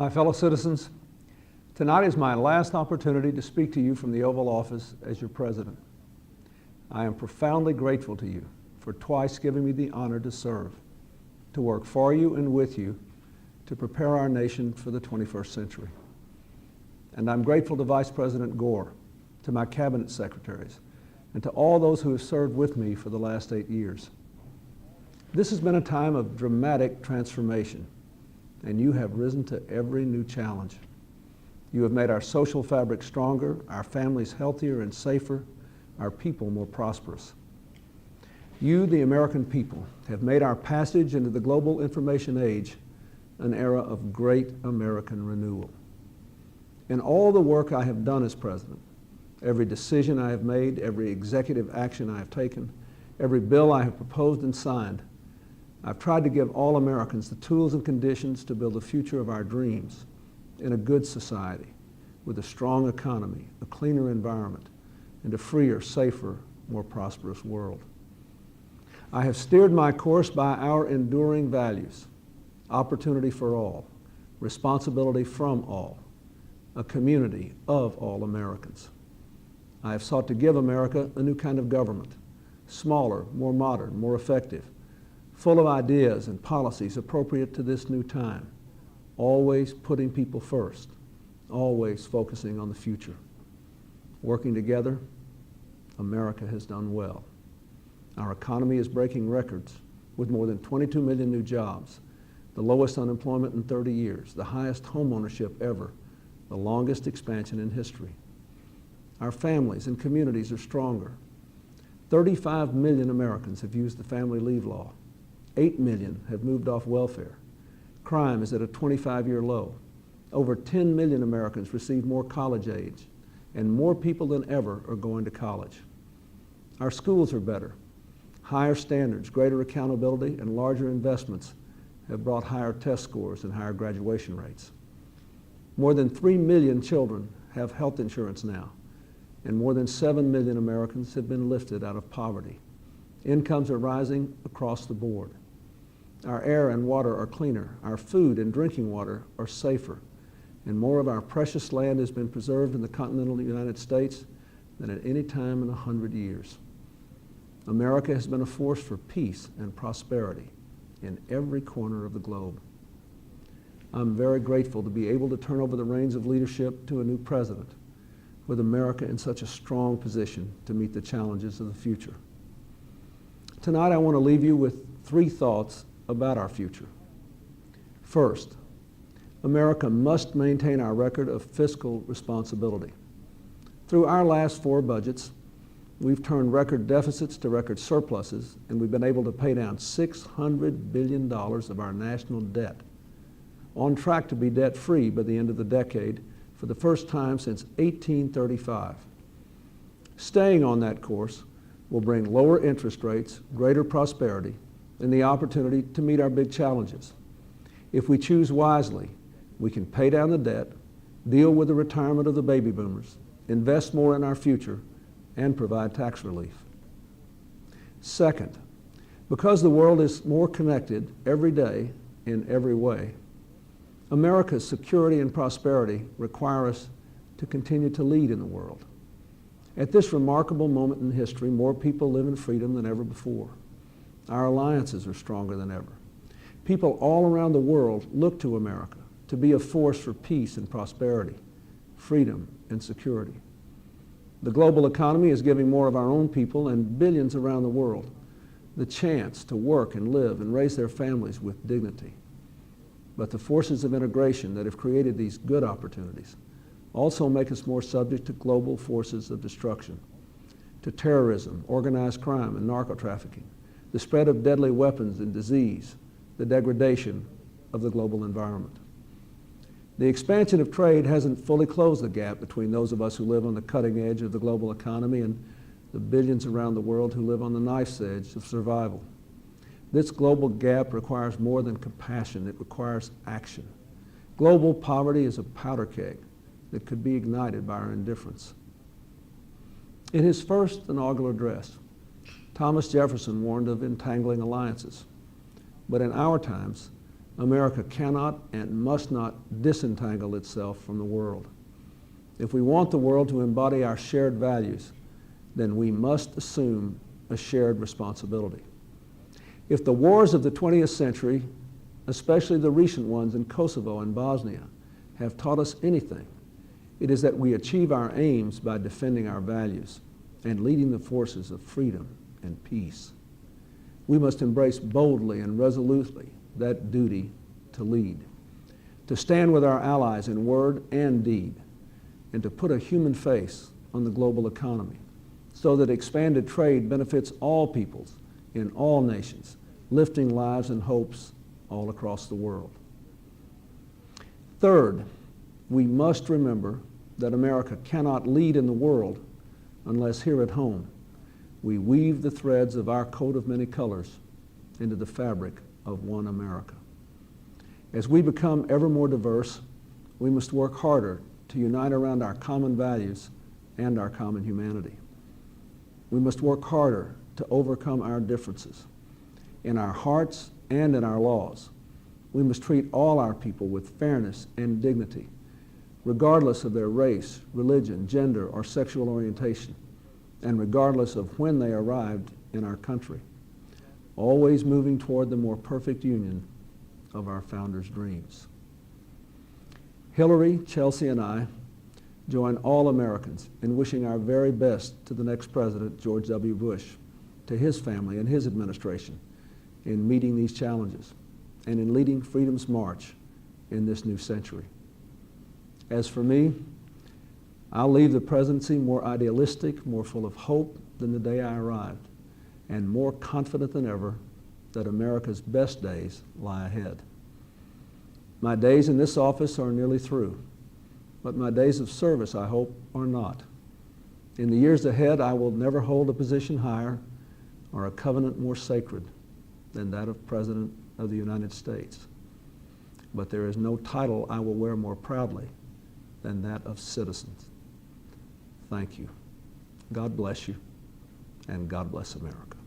My fellow citizens, tonight is my last opportunity to speak to you from the Oval Office as your president. I am profoundly grateful to you for twice giving me the honor to serve, to work for you and with you to prepare our nation for the 21st century. And I'm grateful to Vice President Gore, to my cabinet secretaries, and to all those who have served with me for the last 8 years. This has been a time of dramatic transformation, and you have risen to every new challenge. You have made our social fabric stronger, our families healthier and safer, our people more prosperous. You, the American people, have made our passage into the global information age an era of great American renewal. In all the work I have done as president, every decision I have made, every executive action I have taken, every bill I have proposed and signed, I've tried to give all Americans the tools and conditions to build the future of our dreams in a good society, with a strong economy, a cleaner environment, and a freer, safer, more prosperous world. I have steered my course by our enduring values: opportunity for all, responsibility from all, a community of all Americans. I have sought to give America a new kind of government, smaller, more modern, more effective, full of ideas and policies appropriate to this new time, always putting people first, always focusing on the future. Working together, America has done well. Our economy is breaking records with more than 22 million new jobs, the lowest unemployment in 30 years, the highest home ownership ever, the longest expansion in history. Our families and communities are stronger. 35 million Americans have used the family leave law. 8 million have moved off welfare. Crime is at a 25-year low. Over 10 million Americans receive more college aid, and more people than ever are going to college. Our schools are better. Higher standards, greater accountability, and larger investments have brought higher test scores and higher graduation rates. More than 3 million children have health insurance now, and more than 7 million Americans have been lifted out of poverty. Incomes are rising across the board. Our air and water are cleaner. Our food and drinking water are safer. And more of our precious land has been preserved in the continental United States than at any time in 100 years. America has been a force for peace and prosperity in every corner of the globe. I'm very grateful to be able to turn over the reins of leadership to a new president, with America in such a strong position to meet the challenges of the future. Tonight I want to leave you with 3 thoughts about our future. First, America must maintain our record of fiscal responsibility. Through our last 4 budgets, we've turned record deficits to record surpluses, and we've been able to pay down $600 billion of our national debt, on track to be debt-free by the end of the decade for the first time since 1835. Staying on that course will bring lower interest rates, greater prosperity, and the opportunity to meet our big challenges. If we choose wisely, we can pay down the debt, deal with the retirement of the baby boomers, invest more in our future, and provide tax relief. Second, because the world is more connected every day in every way, America's security and prosperity require us to continue to lead in the world. At this remarkable moment in history, more people live in freedom than ever before. Our alliances are stronger than ever. People all around the world look to America to be a force for peace and prosperity, freedom and security. The global economy is giving more of our own people and billions around the world the chance to work and live and raise their families with dignity. But the forces of integration that have created these good opportunities also make us more subject to global forces of destruction, to terrorism, organized crime, and narco-trafficking, the spread of deadly weapons and disease, the degradation of the global environment. The expansion of trade hasn't fully closed the gap between those of us who live on the cutting edge of the global economy and the billions around the world who live on the knife's edge of survival. This global gap requires more than compassion, it requires action. Global poverty is a powder keg that could be ignited by our indifference. In his first inaugural address, Thomas Jefferson warned of entangling alliances. But in our times, America cannot and must not disentangle itself from the world. If we want the world to embody our shared values, then we must assume a shared responsibility. If the wars of the 20th century, especially the recent ones in Kosovo and Bosnia, have taught us anything, it is that we achieve our aims by defending our values and leading the forces of freedom and peace. We must embrace boldly and resolutely that duty to lead, to stand with our allies in word and deed, and to put a human face on the global economy so that expanded trade benefits all peoples in all nations, lifting lives and hopes all across the world. Third, we must remember that America cannot lead in the world unless here at home we weave the threads of our coat of many colors into the fabric of one America. As we become ever more diverse, we must work harder to unite around our common values and our common humanity. We must work harder to overcome our differences. In our hearts and in our laws, we must treat all our people with fairness and dignity, regardless of their race, religion, gender, or sexual orientation, and regardless of when they arrived in our country, always moving toward the more perfect union of our founders' dreams. Hillary, Chelsea, and I join all Americans in wishing our very best to the next president, George W. Bush, to his family and his administration in meeting these challenges and in leading freedom's march in this new century. As for me, I'll leave the presidency more idealistic, more full of hope than the day I arrived, and more confident than ever that America's best days lie ahead. My days in this office are nearly through, but my days of service, I hope, are not. In the years ahead, I will never hold a position higher or a covenant more sacred than that of President of the United States. But there is no title I will wear more proudly than that of citizen. Thank you. God bless you, and God bless America.